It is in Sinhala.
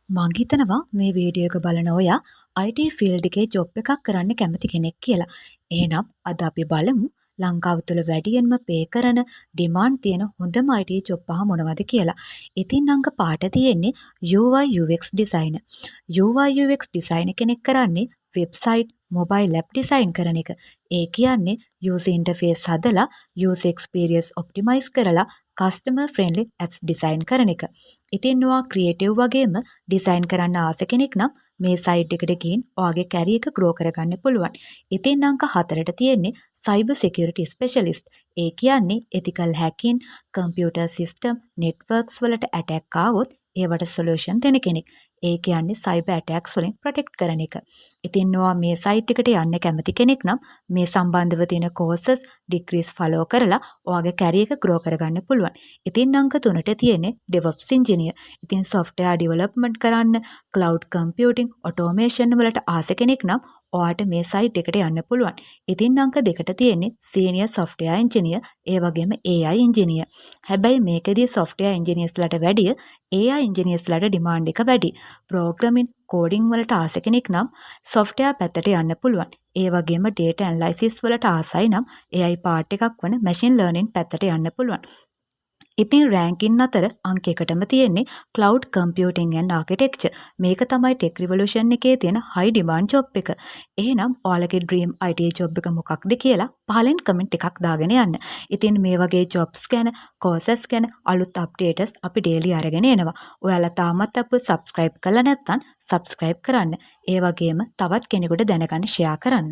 මං හිතනවා මේ වීඩියෝ එක බලන ඔයා IT ෆීල්ඩ් එකේ ජොබ් එකක් කරන්න කැමති කෙනෙක් කියලා. එහෙනම් අද අපි බලමු ලංකාව තුළ වැඩියෙන්ම පේ කරන ඩිමාන්ඩ් තියෙන හොඳම IT ජොබ් පහ මොනවද කියලා. ඉතින් අංක පාට තියෙන්නේ UI UX designer. UI UX designer කෙනෙක් කරන්නේ වෙබ්සයිට්, මොබයිල් ඇප් ඩිසයින් කරන එක. ඒ කියන්නේ user interface හදලා user experience optimize කරලා customer friendly apps ඩිසයින් කරන එක. ඉතින් ඔයා ක්‍රියේටිව් වගේම ඩිසයින් කරන්න ආස කෙනෙක් නම් මේ සයිට් එකට ගිහින් ඔයාගේ කැරියර් එක ග්‍රෝ කරගන්න පුළුවන්. ඉතින් අංක 4ට තියෙන්නේ සයිබර් සිකියුරිටි ස්පෙෂලිස්ට්. ඒ කියන්නේ ethical hacking, computer system, networks වලට ඇටැක් ආවොත් ඒවට සොලියුෂන් දෙන කෙනෙක්. ඒ කියන්නේ සයිබර් ඇටැක්ස් වලින් ප්‍රොටෙක්ට් කරන එක. ඉතින් ඔයා මේ සයිට් එකට යන්න කැමති කෙනෙක් නම් මේ සම්බන්ධව තියෙන courses, degrees follow කරලා ඔයාගේ කැරියර් එක ග්‍රෝ කරගන්න පුළුවන්. ඉතින් අංක 3ට තියෙන්නේ DevOps engineer. ඉතින් software development කරන්න, cloud computing, automation වලට ආස කෙනෙක් නම් ඔයාට මේ සයිට් එකට යන්න පුළුවන්. ඉතින් අංක 2ට තියෙන්නේ senior software engineer, ඒ වගේම AI engineer. හැබැයි මේකෙදී software engineers ලට වැඩිය AI engineers ලට demand එක වැඩි. programming, coding වලට ආස කෙනෙක් නම් software පැත්තට යන්න පුළුවන්. ඒ වගේම data analysis වලට ආසයි නම් AI part එකක් වන machine learning පැත්තට යන්න පුළුවන්. ඉතින් රෑන්කින් අතර අංක 1ටම තියෙන්නේ cloud computing and architecture. මේක තමයි tech revolution එකේ තියෙන high demand job එක. එහෙනම් ඔයාලගේ dream IT job එක මොකක්ද කියලා පහලින් comment එකක් දාගෙන යන්න. ඉතින් මේ වගේ jobs ගැන, courses ගැන අලුත් updates අපි daily අරගෙන එනවා. ඔයාලා තාමත් අපව subscribe කරලා නැත්නම් subscribe කරන්න. ඒ වගේම තවත් කෙනෙකුට දැනගන්න share කරන්න.